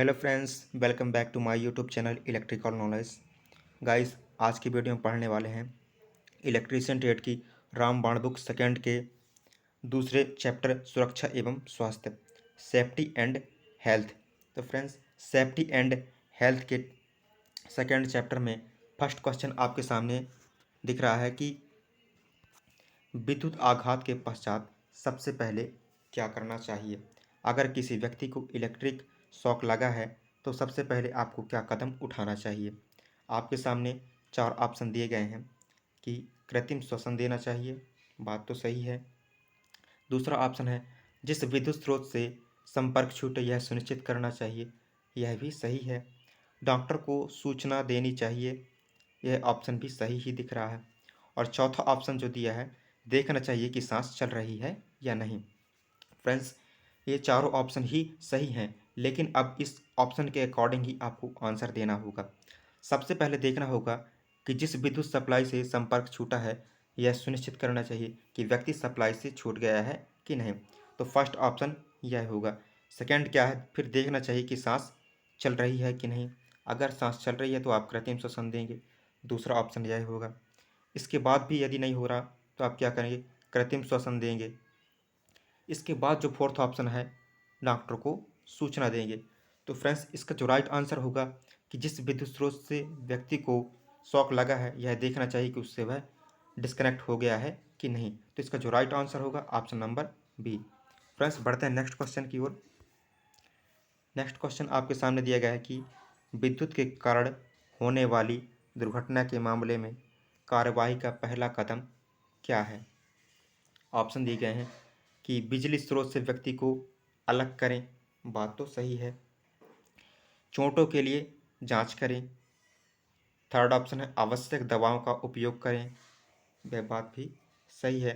Hello friends, welcome back to my YouTube channel electrical knowledge. Guys, आज की video में पढ़ने वाले हैं इलेक्ट्रीशियन ट्रेड की रामबाण बुक सेकंड के दूसरे चैप्टर सुरक्षा एवं स्वास्थ्य, सेफ्टी एंड हेल्थ। तो फ्रेंड्स, सेफ्टी एंड हेल्थ के सेकंड चैप्टर में फर्स्ट क्वेश्चन आपके सामने दिख रहा है कि विद्युत आघात के पश्चात सबसे पहले क्या करना चाहिए। अगर किसी व्यक्ति को इलेक्ट्रिक शॉक लगा है तो सबसे पहले आपको क्या कदम उठाना चाहिए। आपके सामने चार ऑप्शन दिए गए हैं कि कृत्रिम श्वसन देना चाहिए, बात तो सही है। दूसरा ऑप्शन है जिस विद्युत स्रोत से संपर्क छूटे यह सुनिश्चित करना चाहिए, यह भी सही है। डॉक्टर को सूचना देनी चाहिए, यह ऑप्शन भी सही ही दिख रहा है। और चौथा ऑप्शन जो दिया है, देखना चाहिए कि सांस चल रही है या नहीं। फ्रेंड्स, ये चारों ऑप्शन ही सही हैं, लेकिन अब इस ऑप्शन के अकॉर्डिंग ही आपको आंसर देना होगा। सबसे पहले देखना होगा कि जिस विद्युत सप्लाई से संपर्क छूटा है यह सुनिश्चित करना चाहिए कि व्यक्ति सप्लाई से छूट गया है कि नहीं। तो फर्स्ट ऑप्शन यह होगा। सेकंड क्या है, फिर देखना चाहिए कि सांस चल रही है कि नहीं। अगर सांस चल रही है तो आप कृत्रिम श्वसन देंगे, दूसरा ऑप्शन यह होगा। इसके बाद भी यदि नहीं हो रहा तो आप क्या करेंगे, कृत्रिम श्वसन देंगे। इसके बाद जो फोर्थ ऑप्शन है, डॉक्टर को सूचना देंगे। तो फ्रेंड्स, इसका जो राइट आंसर होगा कि जिस विद्युत स्रोत से व्यक्ति को शॉक लगा है यह देखना चाहिए कि उससे वह डिस्कनेक्ट हो गया है कि नहीं। तो इसका जो राइट आंसर होगा ऑप्शन नंबर बी। फ्रेंड्स, बढ़ते हैं नेक्स्ट क्वेश्चन की ओर। नेक्स्ट क्वेश्चन आपके सामने दिया गया है कि विद्युत के कारण होने वाली दुर्घटना के मामले में कार्यवाही का पहला कदम क्या है। ऑप्शन दिए गए हैं कि बिजली स्रोत से व्यक्ति को अलग करें, बात तो सही है। चोटों के लिए जांच करें। थर्ड ऑप्शन है आवश्यक दवाओं का उपयोग करें, वह बात भी सही है।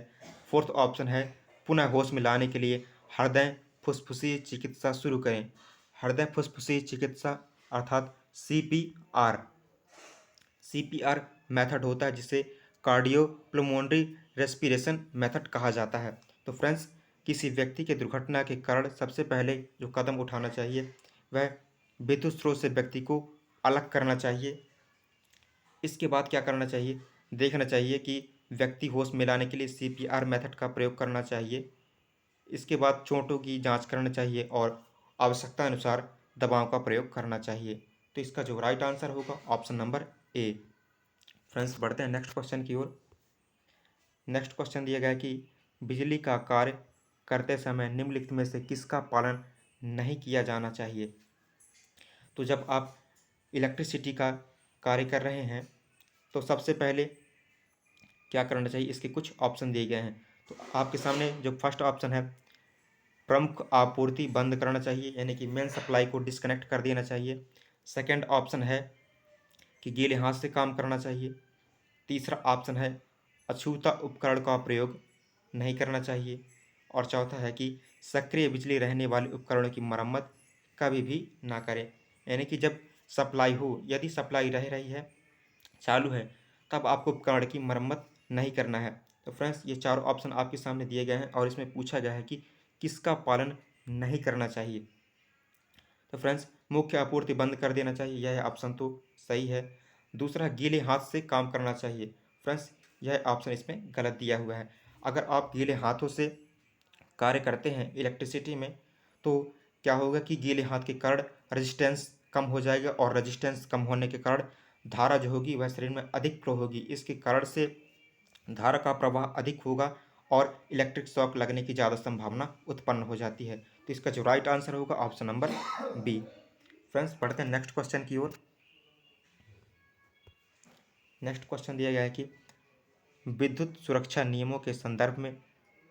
फोर्थ ऑप्शन है पुनः होश में लाने के लिए हृदय फुस्फुसी चिकित्सा शुरू करें। हृदय फुस्फुसी चिकित्सा अर्थात सीपीआर। सीपीआर मेथड होता है जिसे कार्डियोप्लमोनरी रेस्पिरेशन मेथड कहा जाता है। तो फ्रेंड्स, किसी व्यक्ति के दुर्घटना के कारण सबसे पहले जो कदम उठाना चाहिए वह विद्युत स्रोत से व्यक्ति को अलग करना चाहिए। इसके बाद क्या करना चाहिए, देखना चाहिए कि व्यक्ति होश में लाने के लिए सीपीआर मेथड का प्रयोग करना चाहिए। इसके बाद चोटों की जांच करना चाहिए और आवश्यकता अनुसार दवाओं का प्रयोग करना चाहिए। तो इसका जो राइट आंसर होगा ऑप्शन नंबर ए। फ्रेंड्स, बढ़ते हैं नेक्स्ट क्वेश्चन की ओर। नेक्स्ट क्वेश्चन दिया गया है कि बिजली का कार्य करते समय निम्नलिखित में से किसका पालन नहीं किया जाना चाहिए। तो जब आप इलेक्ट्रिसिटी का कार्य कर रहे हैं तो सबसे पहले क्या करना चाहिए, इसके कुछ ऑप्शन दिए गए हैं। तो आपके सामने जो फर्स्ट ऑप्शन है, प्रमुख आपूर्ति बंद करना चाहिए, यानी कि मेन सप्लाई को डिस्कनेक्ट कर देना चाहिए। सेकंड ऑप्शन है कि गीले हाथ से काम करना चाहिए। तीसरा ऑप्शन है अछूता उपकरण का प्रयोग नहीं करना चाहिए। और चौथा है कि सक्रिय बिजली रहने वाले उपकरणों की मरम्मत कभी भी ना करें, यानी कि जब सप्लाई हो, यदि सप्लाई रह रही है, चालू है, तब आपको उपकरण की मरम्मत नहीं करना है। तो फ्रेंड्स, ये चारों ऑप्शन आपके सामने दिए गए हैं और इसमें पूछा गया है कि किसका पालन नहीं करना चाहिए। तो फ्रेंड्स, मुख्य आपूर्ति बंद कर देना चाहिए, यह ऑप्शन तो सही है। दूसरा, गीले हाथ से काम करना चाहिए। फ्रेंड्स, यह ऑप्शन इसमें गलत दिया हुआ है। अगर आप गीले हाथों से कार्य करते हैं इलेक्ट्रिसिटी में तो क्या होगा कि गीले हाथ के कारण रेजिस्टेंस कम हो जाएगा और रेजिस्टेंस कम होने के कारण धारा जो होगी वह शरीर में अधिक फ्लो होगी। इसके कारण से धारा का प्रवाह अधिक होगा और इलेक्ट्रिक शॉक लगने की ज़्यादा संभावना उत्पन्न हो जाती है। तो इसका जो राइट आंसर होगा ऑप्शन नंबर बी। फ्रेंड्स, पढ़ते हैं नेक्स्ट क्वेश्चन की ओर। नेक्स्ट क्वेश्चन दिया गया है कि विद्युत सुरक्षा नियमों के संदर्भ में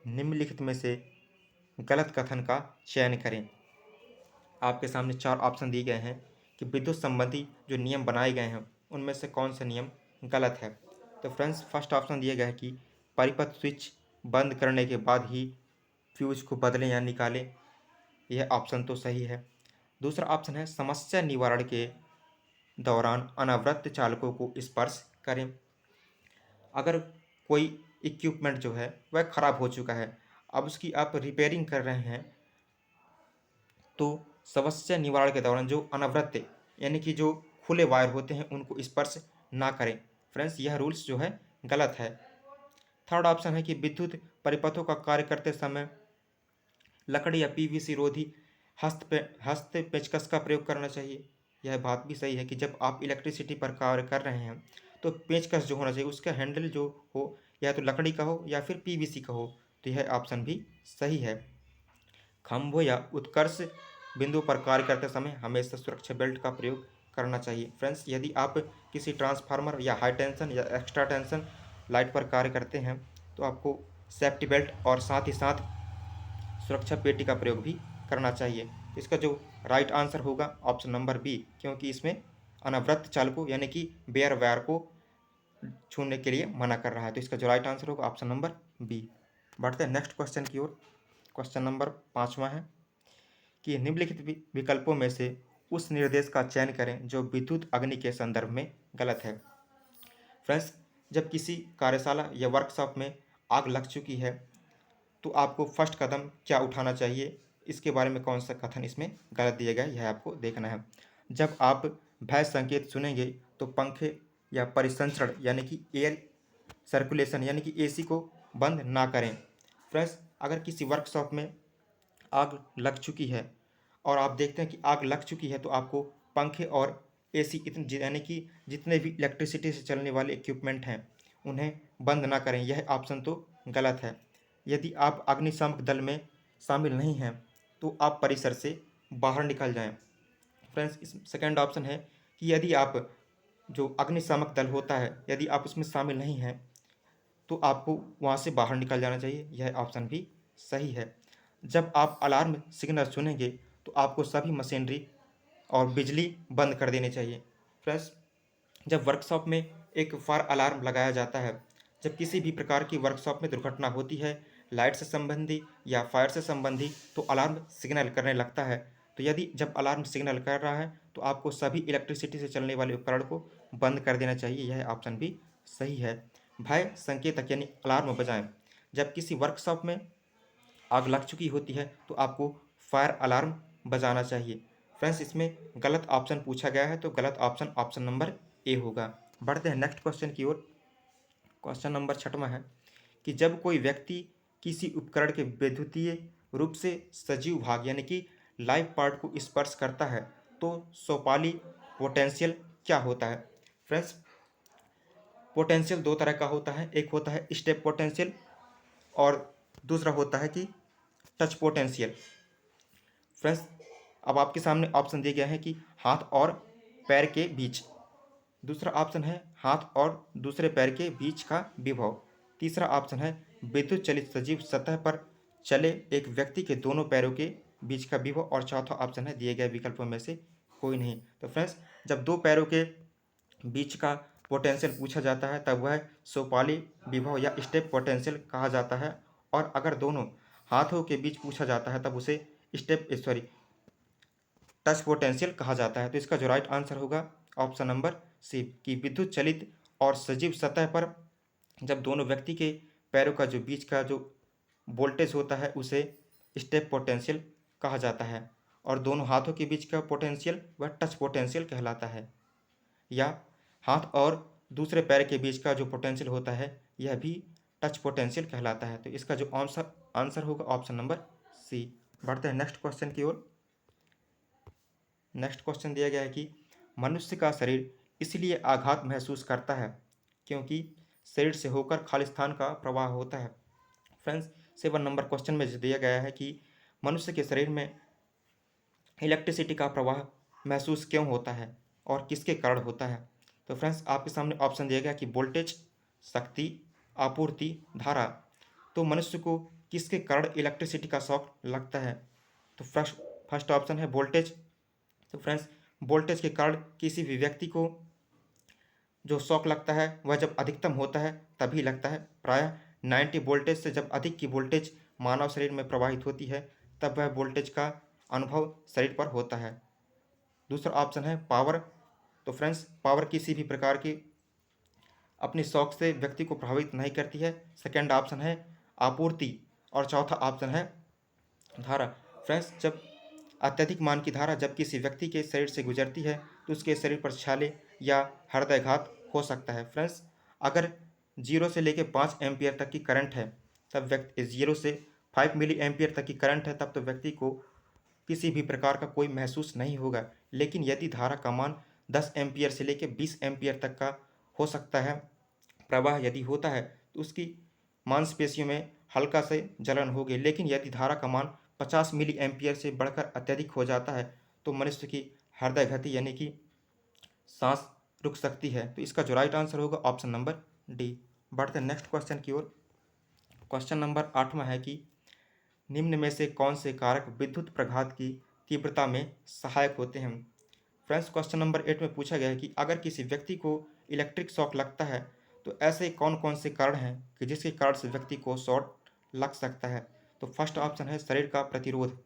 निम्नलिखित में से गलत कथन का चयन करें। आपके सामने चार ऑप्शन दिए गए हैं कि विद्युत संबंधी जो नियम बनाए गए हैं उनमें से कौन सा नियम गलत है। तो फ्रेंड्स, फर्स्ट ऑप्शन दिया गया है कि परिपथ स्विच बंद करने के बाद ही फ्यूज को बदलें या निकालें, यह ऑप्शन तो सही है। दूसरा ऑप्शन है समस्या निवारण के दौरान अनावृत चालकों को स्पर्श करें। अगर कोई इक्विपमेंट जो है वह खराब हो चुका है, अब उसकी आप रिपेयरिंग कर रहे हैं, तो समस्या निवारण के दौरान जो अनवरत यानी कि जो खुले वायर होते हैं उनको स्पर्श ना करें। फ्रेंड्स, यह रूल्स जो है गलत है। थर्ड ऑप्शन है कि विद्युत परिपथों का कार्य करते समय लकड़ी या पीवीसी रोधी हस्त पेचकस का प्रयोग करना चाहिए। यह बात भी सही है कि जब आप इलेक्ट्रिसिटी पर कार्य कर रहे हैं तो पेचकस जो होना चाहिए उसका हैंडल जो हो या तो लकड़ी का हो या फिर पीवीसी का हो। तो यह ऑप्शन भी सही है। खंभों या उत्कर्ष बिंदु पर कार्य करते समय हमेशा सुरक्षा बेल्ट का प्रयोग करना चाहिए। फ्रेंड्स, यदि आप किसी ट्रांसफार्मर या हाई टेंशन या एक्स्ट्रा टेंशन लाइट पर कार्य करते हैं तो आपको सेफ्टी बेल्ट और साथ ही साथ सुरक्षा पेटी का प्रयोग भी करना चाहिए। तो इसका जो राइट आंसर होगा ऑप्शन नंबर बी, क्योंकि इसमें अनवरत चालकों यानी कि बेयर वायर को छूने के लिए मना कर रहा है। तो इसका जो राइट आंसर होगा ऑप्शन नंबर बी। बढ़ते हैं नेक्स्ट क्वेश्चन की ओर। क्वेश्चन नंबर 5वां है कि निम्नलिखित विकल्पों में से उस निर्देश का चयन करें जो विद्युत अग्नि के संदर्भ में गलत है। फ्रेंड्स, जब किसी कार्यशाला या वर्कशॉप में आग लग चुकी है तो आपको फर्स्ट कदम क्या उठाना चाहिए, इसके बारे में कौन सा कथन इसमें गलत दिया गया है यह आपको देखना है। जब आप भय संकेत सुनेंगे तो पंखे या परिसंचरण यानी कि एयर सर्कुलेशन यानी कि एसी को बंद ना करें। फ्रेंड्स, अगर किसी वर्कशॉप में आग लग चुकी है और आप देखते हैं कि आग लग चुकी है तो आपको पंखे और एसी इतने यानी कि जितने भी इलेक्ट्रिसिटी से चलने वाले इक्विपमेंट हैं उन्हें बंद ना करें। यह ऑप्शन तो गलत है। यदि आप अग्निशामक दल में शामिल नहीं हैं तो आप परिसर से बाहर निकल जाएं। फ्रेंड्स, इस सेकंड ऑप्शन है कि यदि आप जो अग्निशामक दल होता है यदि आप उसमें शामिल नहीं हैं तो आपको वहाँ से बाहर निकल जाना चाहिए। यह ऑप्शन भी सही है। जब आप अलार्म सिग्नल सुनेंगे तो आपको सभी मशीनरी और बिजली बंद कर देनी चाहिए। फ्रेंड्स, जब वर्कशॉप में एक फायर अलार्म लगाया जाता है, जब किसी भी प्रकार की वर्कशॉप में दुर्घटना होती है लाइट से संबंधी या फायर से संबंधी तो अलार्म सिग्नल करने लगता है। तो यदि जब अलार्म सिग्नल कर रहा है तो आपको सभी इलेक्ट्रिसिटी से चलने वाले उपकरण को बंद कर देना चाहिए। यह ऑप्शन भी सही है। भय संकेतक यानी अलार्म बजाएं। जब किसी वर्कशॉप में आग लग चुकी होती है तो आपको फायर अलार्म बजाना चाहिए। फ्रेंड्स, इसमें गलत ऑप्शन पूछा गया है तो गलत ऑप्शन ऑप्शन नंबर ए होगा। बढ़ते हैं नेक्स्ट क्वेश्चन की ओर। क्वेश्चन नंबर 6वां है कि जब कोई व्यक्ति किसी उपकरण के विद्युतीय रूप से सजीव भाग यानी कि लाइव पार्ट को स्पर्श करता है तो सोपाली पोटेंशियल क्या होता है। फ्रेंड्स, पोटेंशियल दो तरह का होता है, एक होता है स्टेप पोटेंशियल और दूसरा होता है कि टच पोटेंशियल। फ्रेंड्स, अब आपके सामने ऑप्शन दिए गए हैं कि हाथ और पैर के बीच। दूसरा ऑप्शन है हाथ और दूसरे पैर के बीच का विभव। तीसरा ऑप्शन है विद्युत चलित सजीव सतह पर चले एक व्यक्ति के दोनों पैरों के बीच का विभव। और चौथा ऑप्शन है दिए गए विकल्पों में से कोई नहीं। तो फ्रेंड्स, जब दो पैरों के बीच का पोटेंशियल पूछा जाता है तब वह सोपाली विभव या स्टेप पोटेंशियल कहा जाता है। और अगर दोनों हाथों के बीच पूछा जाता है तब उसे टच पोटेंशियल कहा जाता है। तो इसका जो राइट आंसर होगा ऑप्शन नंबर सी कि विद्युत चलित और सजीव सतह पर जब दोनों व्यक्ति के पैरों का जो बीच का जो वोल्टेज होता है उसे स्टेप पोटेंशियल कहा जाता है और दोनों हाथों के बीच का पोटेंशियल वह टच पोटेंशियल कहलाता है। या हाथ और दूसरे पैर के बीच का जो पोटेंशियल होता है यह भी टच पोटेंशियल कहलाता है। तो इसका जो आंसर होगा ऑप्शन नंबर सी। बढ़ते हैं नेक्स्ट क्वेश्चन की ओर। नेक्स्ट क्वेश्चन दिया गया है कि मनुष्य का शरीर इसलिए आघात महसूस करता है क्योंकि शरीर से होकर खाली स्थान का प्रवाह होता है। फ्रेंड्स, 7 नंबर क्वेश्चन में दिया गया है कि मनुष्य के शरीर में इलेक्ट्रिसिटी का प्रवाह महसूस क्यों होता है और किसके कारण होता है। तो फ्रेंड्स, आपके सामने ऑप्शन दिया गया कि वोल्टेज, शक्ति, आपूर्ति, धारा। तो मनुष्य को किसके कारण इलेक्ट्रिसिटी का शॉक लगता है। तो फर्स्ट ऑप्शन है वोल्टेज। तो फ्रेंड्स, वोल्टेज के कारण किसी भी व्यक्ति को जो शॉक लगता है वह जब अधिकतम होता है तभी लगता है। प्रायः 90 वोल्टेज से जब अधिक की वोल्टेज मानव शरीर में प्रवाहित होती है तब वह वोल्टेज का अनुभव शरीर पर होता है। दूसरा ऑप्शन है पावर। तो फ्रेंड्स, पावर किसी भी प्रकार की अपनी शॉक से व्यक्ति को प्रभावित नहीं करती है। सेकेंड ऑप्शन है आपूर्ति और चौथा ऑप्शन है धारा। फ्रेंड्स, जब अत्यधिक मान की धारा जब किसी व्यक्ति के शरीर से गुजरती है तो उसके शरीर पर छाले या हृदयघात हो सकता है। फ्रेंड्स, अगर 0 से लेकर 5 एम्पियर तक की करंट है, तब व्यक्ति 0 से 5 मिली एम्पियर तक की करंट है, तब तो व्यक्ति को किसी भी प्रकार का कोई महसूस नहीं होगा। लेकिन यदि धारा का मान 10 एम्पियर से लेकर 20 एम्पियर तक का हो सकता है, प्रवाह यदि होता है, तो उसकी मांसपेशियों में हल्का से जलन होगी। लेकिन यदि धारा का मान 50 मिली एम्पियर से बढ़कर अत्यधिक हो जाता है तो मनुष्य की हृदय गति यानी कि सांस रुक सकती है। तो इसका जो राइट आंसर होगा ऑप्शन नंबर डी। बढ़ते नेक्स्ट क्वेश्चन की ओर। क्वेश्चन नंबर 8वां है कि निम्न में से कौन से कारक विद्युत प्रघात की तीव्रता में सहायक होते हैं। फ्रेंड्स, क्वेश्चन नंबर 8 में पूछा गया है कि अगर किसी व्यक्ति को इलेक्ट्रिक शॉक लगता है तो ऐसे कौन कौन से कारण हैं कि जिसके कारण से व्यक्ति को शॉक लग सकता है। तो फर्स्ट ऑप्शन है शरीर का प्रतिरोध।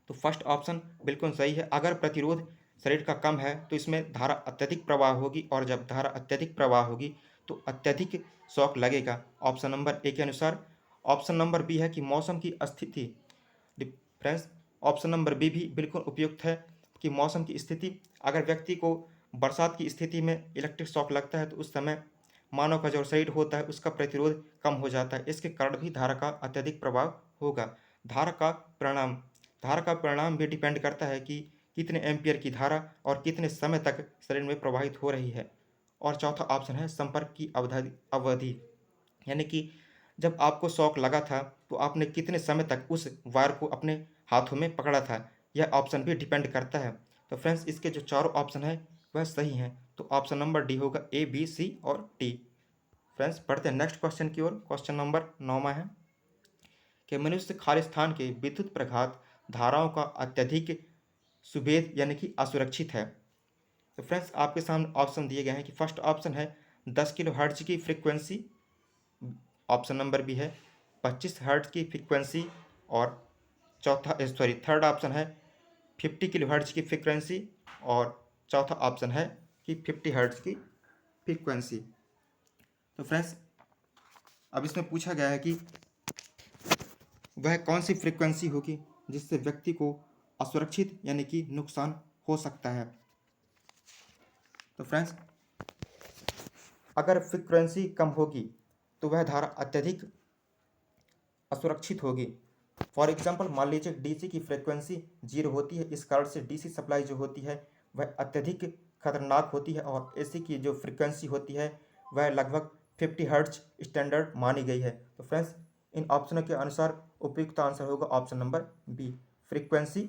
तो फर्स्ट ऑप्शन बिल्कुल सही है। अगर प्रतिरोध शरीर का कम है तो इसमें धारा अत्यधिक प्रवाह होगी, और जब धारा अत्यधिक प्रवाह होगी तो अत्यधिक शॉक लगेगा। ऑप्शन नंबर ए के अनुसार। ऑप्शन नंबर बी है कि मौसम की स्थिति। फ्रेंड्स, ऑप्शन नंबर बी भी बिल्कुल उपयुक्त है कि मौसम की स्थिति। अगर व्यक्ति को बरसात की स्थिति में इलेक्ट्रिक शॉक लगता है तो उस समय मानव का जो शरीर होता है उसका प्रतिरोध कम हो जाता है, इसके कारण भी धारा का अत्यधिक प्रभाव होगा। धारा का परिणाम धारा का परिणाम भी डिपेंड करता है कि कितने एम्पियर की धारा और कितने समय तक शरीर में प्रवाहित हो रही है। और चौथा ऑप्शन है संपर्क की अवधि, यानी कि जब आपको शॉक लगा था तो आपने कितने समय तक उस वायर को अपने हाथों में पकड़ा था, यह ऑप्शन भी डिपेंड करता है। तो फ्रेंड्स, इसके जो चारों ऑप्शन है वह सही हैं। तो ऑप्शन नंबर डी होगा, ए बी सी और टी। फ्रेंड्स, पढ़ते हैं नेक्स्ट क्वेश्चन की ओर। क्वेश्चन नंबर 9वां है कि मनुष्य खाली स्थान के विद्युत प्रघात धाराओं का अत्यधिक सुभेद यानी कि असुरक्षित है। तो फ्रेंड्स, आपके सामने ऑप्शन दिए गए हैं कि फर्स्ट ऑप्शन है 10 किलो हर्ट्ज की फ्रीक्वेंसी, ऑप्शन नंबर बी है 25 हर्ट्ज की फ्रीक्वेंसी, और थर्ड ऑप्शन है 50 किलो हर्ट्ज की फ्रीक्वेंसी, और चौथा ऑप्शन है कि 50 हर्ट्ज की फ्रीक्वेंसी। तो फ्रेंड्स, अब इसमें पूछा गया है कि वह कौन सी फ्रीक्वेंसी होगी जिससे व्यक्ति को असुरक्षित यानी कि नुकसान हो सकता है। तो फ्रेंड्स, अगर फ्रीक्वेंसी कम होगी तो वह धारा अत्यधिक असुरक्षित होगी। फॉर एग्जाम्पल, मान लीजिए डीसी की फ्रीक्वेंसी 0 होती है, इस कारण से डीसी सप्लाई जो होती है वह अत्यधिक खतरनाक होती है, और एसी की जो फ्रीक्वेंसी होती है वह लगभग 50 हर्ट्ज स्टैंडर्ड मानी गई है। तो फ्रेंड्स, इन ऑप्शनों के अनुसार उपयुक्त आंसर होगा ऑप्शन नंबर बी, फ्रीक्वेंसी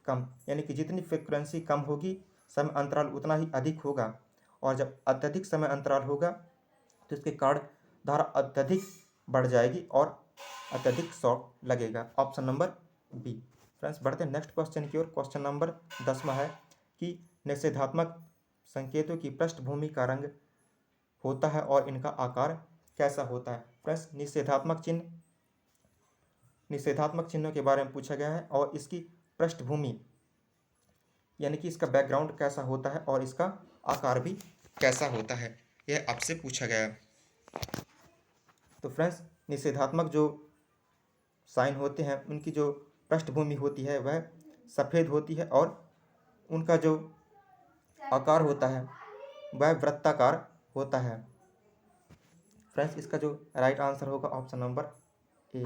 कम, यानी कि जितनी फ्रीक्वेंसी कम होगी समय अंतराल उतना ही अधिक होगा, और जब अत्यधिक समय अंतराल होगा तो इसके कारण धारा अत्यधिक बढ़ जाएगी और अत्यधिक शॉक लगेगा। Option number B. फ्रेंड्स, बढ़ते हैं नेक्स्ट क्वेश्चन की ओर। क्वेश्चन नंबर 10वां है कि निषेधात्मक संकेतों की पृष्ठभूमि का रंग होता है और इनका आकार कैसा होता है। फ्रेंड्स, निषेधात्मक चिन्हों के बारे में पूछा गया है और इसकी पृष्ठभूमि यानी कि इसका बैकग्राउंड कैसा होता है और इसका आकार भी कैसा होता है, यह आपसे पूछा गया है। तो फ्रेंड्स, निषेधात्मक जो साइन होते हैं उनकी जो पृष्ठभूमि होती है वह सफ़ेद होती है, और उनका जो आकार होता है वह वृत्ताकार होता है। फ्रेंड्स, इसका जो राइट आंसर होगा ऑप्शन नंबर ए।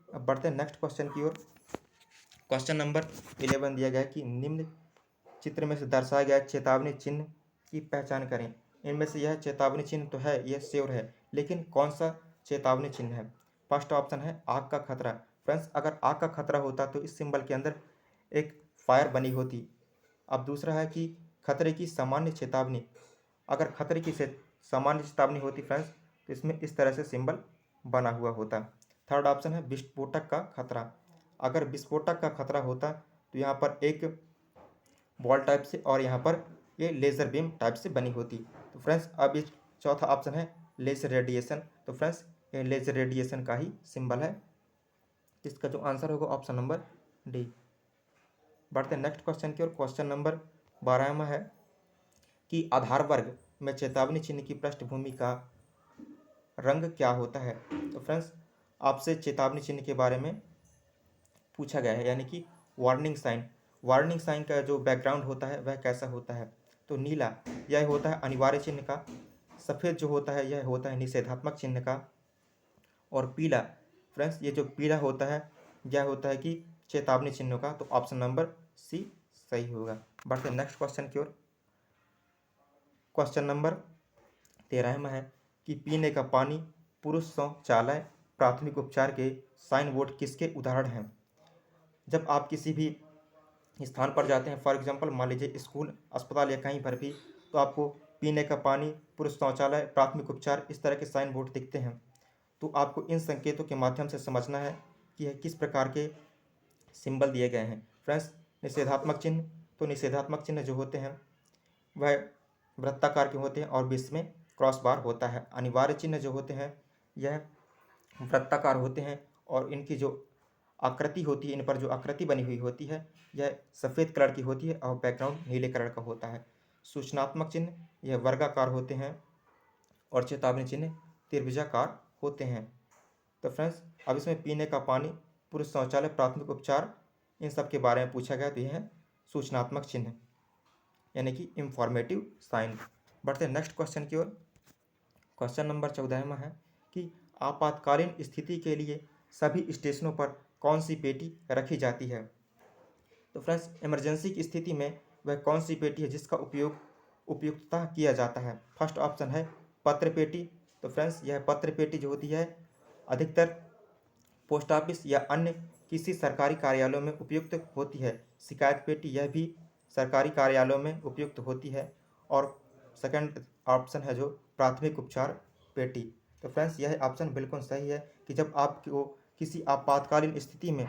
अब बढ़ते हैं नेक्स्ट क्वेश्चन की ओर। क्वेश्चन नंबर 11 दिया गया है कि निम्न चित्र में से दर्शाए गए चेतावनी चिन्ह की पहचान करें। इनमें से यह चेतावनी चिन्ह तो है, यह श्योर है, लेकिन कौन सा चेतावनी चिन्ह है। फर्स्ट ऑप्शन है आग का खतरा। फ्रेंड्स, अगर आग का खतरा होता तो इस सिंबल के अंदर एक फायर बनी होती। अब दूसरा है कि खतरे की सामान्य चेतावनी। अगर खतरे की सामान्य चेतावनी होती फ्रेंड्स तो इसमें इस तरह से सिंबल बना हुआ होता। थर्ड ऑप्शन है विस्फोटक का खतरा। अगर विस्फोटक का खतरा होता तो यहाँ पर एक बॉल टाइप से और यहाँ पर ये लेज़र बीम टाइप से बनी होती। तो फ्रेंड्स, अब इस चौथा ऑप्शन है लेज़र रेडिएशन। तो फ्रेंड्स, ये लेज़र रेडिएशन का ही सिंबल है, इसका जो आंसर होगा ऑप्शन नंबर डी। बढ़ते हैं नेक्स्ट क्वेश्चन की ओर। क्वेश्चन नंबर 12वां है कि आधार वर्ग में चेतावनी चिन्ह की पृष्ठभूमि का रंग क्या होता है। तो फ्रेंड्स, आपसे चेतावनी चिन्ह के बारे में पूछा गया है, यानी कि वार्निंग साइन। वार्निंग साइन का जो बैकग्राउंड होता है वह कैसा होता है? तो नीला यह होता है अनिवार्य चिन्ह का, सफ़ेद जो होता है यह होता है निषेधात्मक चिन्ह का, और पीला फ्रेंड्स ये जो पीला होता है यह होता है कि चेतावनी चिन्ह का। तो ऑप्शन नंबर सी सही होगा। बढ़ते नेक्स्ट क्वेश्चन की ओर। क्वेश्चन नंबर 13वां है कि पीने का पानी, पुरुष शौचालय, प्राथमिक उपचार के साइन बोर्ड किसके उदाहरण हैं? जब आप किसी भी स्थान पर जाते हैं, फॉर एग्जांपल मान लीजिए स्कूल, अस्पताल या कहीं पर भी, तो आपको पीने का पानी, पुरुष शौचालय, प्राथमिक उपचार इस तरह के साइन बोर्ड दिखते हैं। तो आपको इन संकेतों के माध्यम से समझना है कि यह किस प्रकार के सिंबल दिए गए हैं। फ्रेंड्स निषेधात्मक चिन्ह, तो निषेधात्मक चिन्ह जो होते हैं वह वृत्ताकार के होते हैं और बीच में क्रॉस बार होता है। अनिवार्य चिन्ह जो होते हैं यह वृत्ताकार होते हैं और इनकी जो आकृति होती है, इन पर जो आकृति बनी हुई होती है यह सफ़ेद कलर की होती है और बैकग्राउंड नीले कलर का होता है। सूचनात्मक चिन्ह यह वर्गाकार होते हैं और चेतावनी चिन्ह त्रिभुजाकार होते हैं। तो फ्रेंड्स अब इसमें पीने का पानी, पुरुष शौचालय, प्राथमिक उपचार इन सब के बारे में पूछा गया, तो यह है सूचनात्मक चिन्ह यानी कि इंफॉर्मेटिव साइन। बढ़ते हैं नेक्स्ट क्वेश्चन की ओर। क्वेश्चन नंबर 14वां है कि आपातकालीन स्थिति के लिए सभी स्टेशनों पर कौन सी पेटी रखी जाती है? तो फ्रेंड्स इमरजेंसी की स्थिति में वह कौन सी पेटी है जिसका उपयोग उपयुक्तता किया जाता है? फर्स्ट ऑप्शन है पत्र पेटी। तो फ्रेंड्स यह पत्र पेटी जो होती है अधिकतर पोस्ट ऑफिस या अन्य किसी सरकारी कार्यालयों में उपयुक्त होती है। शिकायत पेटी यह भी सरकारी कार्यालयों में उपयुक्त होती है। और सेकंड ऑप्शन है जो प्राथमिक उपचार पेटी। तो फ्रेंड्स यह ऑप्शन बिल्कुल सही है कि जब आपको किसी आपातकालीन स्थिति में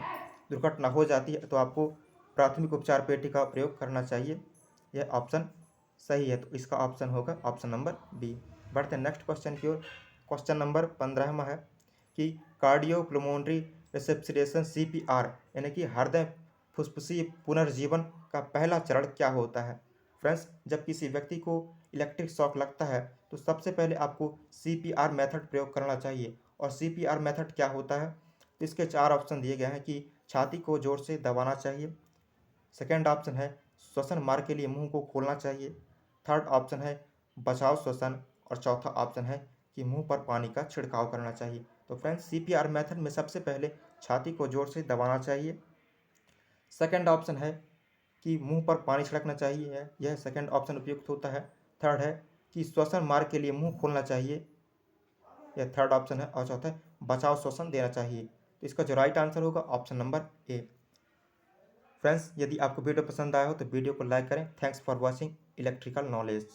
दुर्घटना हो जाती है तो आपको प्राथमिक उपचार पेटी का प्रयोग करना चाहिए। यह ऑप्शन सही है, तो इसका ऑप्शन होगा ऑप्शन नंबर बी। बढ़ते हैं नेक्स्ट क्वेश्चन की ओर। क्वेश्चन नंबर 15वां है कि कार्डियोप्लमोनरी रिसप्सिरेशन CPR यानी कि हृदय फुस्फुसीय पुनर्जीवन का पहला चरण क्या होता है? फ्रेंड्स जब किसी व्यक्ति को इलेक्ट्रिक शॉक लगता है तो सबसे पहले आपको CPR मेथड प्रयोग करना चाहिए। और CPR मेथड क्या होता है? तो इसके 4 ऑप्शन दिए गए हैं कि छाती को जोर से दबाना चाहिए, सेकेंड ऑप्शन है श्वसन मार्ग के लिए मुंह को खोलना चाहिए, थर्ड ऑप्शन है बचाव श्वसन, और चौथा ऑप्शन है कि मुंह पर पानी का छिड़काव करना चाहिए। तो फ्रेंड्स CPR मेथड में सबसे पहले छाती को जोर से दबाना चाहिए, सेकेंड ऑप्शन है कि मुंह पर पानी छिड़कना चाहिए, यह सेकेंड ऑप्शन उपयुक्त होता है। थर्ड है कि श्वसन मार्ग के लिए मुंह खोलना चाहिए, यह थर्ड ऑप्शन है। और चौथा है बचाव श्वसन देना चाहिए। तो इसका जो राइट आंसर होगा ऑप्शन नंबर ए। फ्रेंड्स यदि आपको वीडियो पसंद आया हो तो वीडियो को लाइक करें। Thanks for watching electrical knowledge.